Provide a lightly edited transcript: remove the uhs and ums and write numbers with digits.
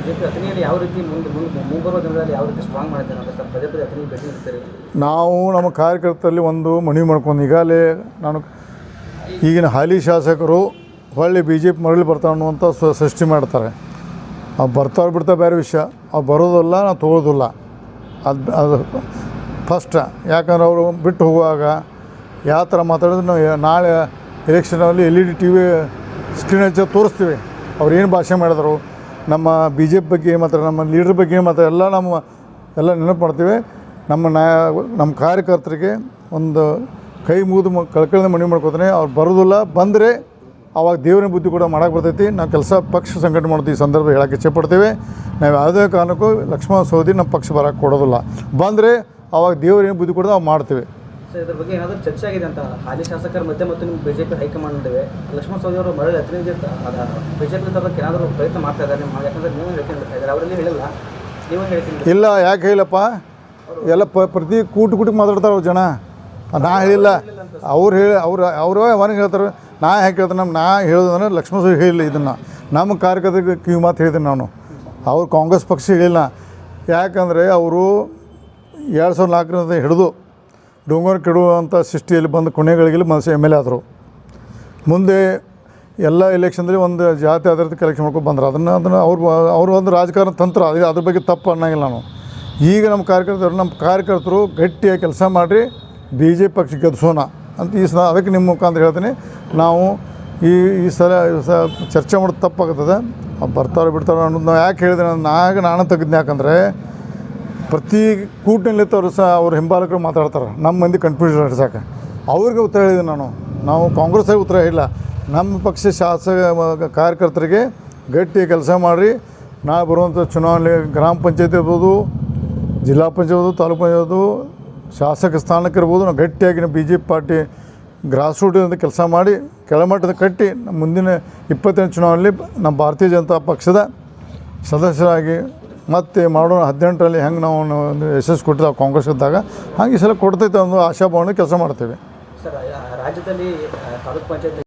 BJP ಅಥಣಿಯಲ್ಲಿ ಯಾವ ರೀತಿ ಮುಂಬರುವ ದಿನಗಳಲ್ಲಿ ಯಾವ ರೀತಿ ಸ್ಟ್ರಾಂಗ್ ಮಾಡಿದ್ದಾರೆ ಅಂತ ಸರ್ ಪದೇ ಪದೇ ಅಥಣಿ ಭೇಟಿ ನೀಡ್ತಾರೆ? ನಾವು ನಮ್ಮ ಕಾರ್ಯಕರ್ತರಲ್ಲಿ ಒಂದು ಮನವಿ ಮಾಡ್ಕೊಂಡು ಈಗಾಗಲೇ ನಾನು ಈಗಿನ ಹಾಲಿ ಶಾಸಕರು ಹೊಳ್ಳಿ ಬಿ ಜೆ ಪಿ ಮರಳಿ ಬರ್ತಾವೆ ಅನ್ನುವಂಥ ಸೃಷ್ಟಿ ಮಾಡ್ತಾರೆ. ಅವ್ರು ಬರ್ತಾವ್ರು ಬಿಡ್ತಾ ಬೇರೆ ವಿಷಯ, ಅವ್ರು ಬರೋದಿಲ್ಲ ನಾವು ತೊಗೊಳೋದಿಲ್ಲ. ಅದು ಫಸ್ಟ್. ಯಾಕಂದ್ರೆ ಅವರು ಬಿಟ್ಟು ಹೋಗುವಾಗ ಯಾವ ಥರ ಮಾತಾಡಿದ್ರೆ ನಾವು ನಾಳೆ ಎಲೆಕ್ಷನಲ್ಲಿ LED TV ಸ್ಕ್ರೀನ್ ಹಚ್ಚಿ ತೋರಿಸ್ತೀವಿ ಅವ್ರು ಏನು ಭಾಷೆ ಮಾಡಿದ್ರು, ನಮ್ಮ ಬಿ ಜೆ ಪಿ ಬಗ್ಗೆ ಏನು ಮಾತಾಡ್ತಾರೆ, ನಮ್ಮ ಲೀಡ್ರ್ ಬಗ್ಗೆ ಏನು ಮಾತಾಡ್ತಾರೆ ಎಲ್ಲ ನೆನಪು ಮಾಡ್ತೀವಿ. ನಮ್ಮ ಕಾರ್ಯಕರ್ತರಿಗೆ ಒಂದು ಕೈ ಮುಗಿದು ಕಳ್ಕಳಿಂದ ಮನವಿ ಮಾಡ್ಕೋತಾನೆ. ಅವ್ರು ಬರೋದಿಲ್ಲ, ಬಂದರೆ ಆವಾಗ ದೇವರಿನ ಬುದ್ಧಿ ಕೂಡ ಮಾಡೋಕ್ಕೆ ಬರ್ತೈತಿ. ನಾವು ಪಕ್ಷ ಸಂಘಟನೆ ಮಾಡ್ತೀವಿ. ಈ ಸಂದರ್ಭ ಹೇಳೋಕ್ಕೆ ಇಚ್ಛೆಪಡ್ತೇವೆ. ನಾವು ಯಾವುದೇ ಕಾರಣಕ್ಕೂ ಲಕ್ಷ್ಮಣ ಸವದಿ ನಮ್ಮ ಪಕ್ಷ ಬರೋಕ್ಕೆ ಕೊಡೋದಿಲ್ಲ. ಬಂದರೆ ಆವಾಗ ದೇವರೇನು ಬುದ್ಧಿ ಕೊಡೋದು ನಾವು ಮಾಡ್ತೀವಿ. ಸರ್, ಇದ್ರ ಬಗ್ಗೆ ಏನಾದರೂ ಚರ್ಚೆ ಆಗಿದೆ ಅಂತ ಹಾಲಿ ಶಾಸಕರ ಮಧ್ಯೆ ಮತ್ತು ನಿಮ್ಮ ಬಿಜೆಪಿ ಹೈಕಮಾಂಡ್ ನಡುವೆ ಲಕ್ಷ್ಮಣ ಸವದಿ ಅವರು ಮರಳಿ ಅಥಣಿಗೆ ಬಿಜೆಪಿ ತರಕ್ಕೆ ಏನಾದರೂ ಪ್ರಯತ್ನ ಮಾಡ್ತಾ ಇದ್ದಾರೆ? ಯಾಕಂದರೆ ನೀವು ಹೇಳ್ತಾ ಇದ್ದಾರೆ, ಅವರಲ್ಲಿ ಹೇಳಿಲ್ಲ, ನೀವು ಹೇಳ್ತೀನಿ. ಇಲ್ಲ, ಯಾಕೆ ಹೇಳಿಲ್ಲಪ್ಪ, ಎಲ್ಲ ಪ್ರತಿ ಕೂಟಕ್ಕೆ ಮಾತಾಡ್ತಾರೆ ಅವ್ರು ಜನ. ನಾ ಹೇಳಿಲ್ಲ, ಅವ್ರು ಹೇಳಿ ಅವರು ಅವನಿಗೆ ಹೇಳ್ತಾರೆ. ನಾ ಯಾಕೆ ಹೇಳ್ತಾರೆ, ನಾ ಹೇಳೋದಂದ್ರೆ ಲಕ್ಷ್ಮಣ ಸವದಿ ಹೇಳಿಲ್ಲ. ಇದನ್ನು ನಮ್ಮ ಕಾರ್ಯಕರ್ತರಿಗೆ ಕಿವಿ ಮಾತು ಹೇಳಿದ್ದೀನಿ ನಾನು. ಅವ್ರು ಕಾಂಗ್ರೆಸ್ ಪಕ್ಷ ಹೇಳಿಲ್ಲ. ಯಾಕಂದರೆ ಅವರು 2004ರಿಂದ ಹಿಡಿದು ಡೊಂಗರ್ ಕೆಡುವಂಥ ಸೃಷ್ಟಿಯಲ್ಲಿ ಬಂದು ಕೊನೆಗಳಿಗೆ ಮನಸ್ಸು MLA ಆದರು. ಮುಂದೆ ಎಲ್ಲ ಎಲೆಕ್ಷನ್ದಲ್ಲಿ ಒಂದು ಜಾತಿ ಆಧಾರಿತ ಕಲೆಕ್ಷನ್ ಮಾಡ್ಕೊಂಡು ಬಂದರು. ಅದನ್ನು ಅವರು ಒಂದು ರಾಜಕಾರಣ ತಂತ್ರ, ಅದ್ರ ಬಗ್ಗೆ ತಪ್ಪು ಅನ್ನಂಗಿಲ್ಲ ನಾನು. ಈಗ ನಮ್ಮ ಕಾರ್ಯಕರ್ತರು ಗಟ್ಟಿಯಾಗಿ ಕೆಲಸ ಮಾಡಿರಿ, BJP ಪಕ್ಷ ಗೆಲ್ಲಿಸೋಣ ಅಂತ ಅದಕ್ಕೆ ನಿಮ್ಮ ಮುಖಾಂತರ ಹೇಳ್ತೀನಿ. ನಾವು ಈ ಸಲ ಚರ್ಚೆ ಮಾಡೋದು ತಪ್ಪಾಗ್ತದೆ. ಬರ್ತಾರೋ ಬಿಡ್ತಾರೋ ಅನ್ನೋದು ನಾವು ಯಾಕೆ ಹೇಳಿದೆ, ನಾನು ತೆಗೆದ್ನಿ. ಯಾಕಂದರೆ ಪ್ರತಿ ಕೂಟನಲ್ಲಿ ಅವ್ರ ಹಿಂಬಾಲಕರು ಮಾತಾಡ್ತಾರೆ, ನಮ್ಮ ಮಂದಿ ಕನ್ಫ್ಯೂಷನ್ ಹಿಡ್ಸೋಕೆ. ಅವ್ರಿಗೆ ಉತ್ತರ ಹೇಳಿದೆ ನಾವು ಕಾಂಗ್ರೆಸ್ಸಾಗಿ ಉತ್ತರ ಇಲ್ಲ. ನಮ್ಮ ಪಕ್ಷ ಕಾರ್ಯಕರ್ತರಿಗೆ ಗಟ್ಟಿ ಕೆಲಸ ಮಾಡಿರಿ. ನಾಳೆ ಬರುವಂಥ ಚುನಾವಣೆ ಗ್ರಾಮ ಪಂಚಾಯತಿ ಇರ್ಬೋದು, ಜಿಲ್ಲಾ ಪಂಚಾಯತ್ ಇರ್ಬೋದು, ತಾಲೂಕು ಪಂಚಾಯತ್, ಶಾಸಕ ಸ್ಥಾನಕ್ಕೆ ಇರ್ಬೋದು, ನಾವು ಗಟ್ಟಿಯಾಗಿ BJP ಪಾರ್ಟಿ ಗ್ರಾಸ್ ರೂಟಿಂದ ಕೆಲಸ ಮಾಡಿ ಕೆಳಮಟ್ಟದ ಕಟ್ಟಿ ಮುಂದಿನ 28ನೇ ಚುನಾವಣೆಯಲ್ಲಿ ನಮ್ಮ ಭಾರತೀಯ ಜನತಾ ಪಕ್ಷದ ಸದಸ್ಯರಾಗಿ ಮತ್ತೆ ಮಾಡೋಣ. 18ರಲ್ಲಿ ಹೆಂಗೆ ನಾವು ಯಶಸ್ಸು ಕೊಟ್ಟಿದ್ದಾವೆ ಕಾಂಗ್ರೆಸ್ ಇದ್ದಾಗ, ಹಾಗೆ ಈ ಸಲ ಕೊಡ್ತೈತೆ ಒಂದು ಆಶಾಭಾವನೆ ಕೆಲಸ ಮಾಡ್ತೇವೆ. ಸರ್, ರಾಜ್ಯದಲ್ಲಿ ತಾಲೂಕು ಪಂಚಾಯತ್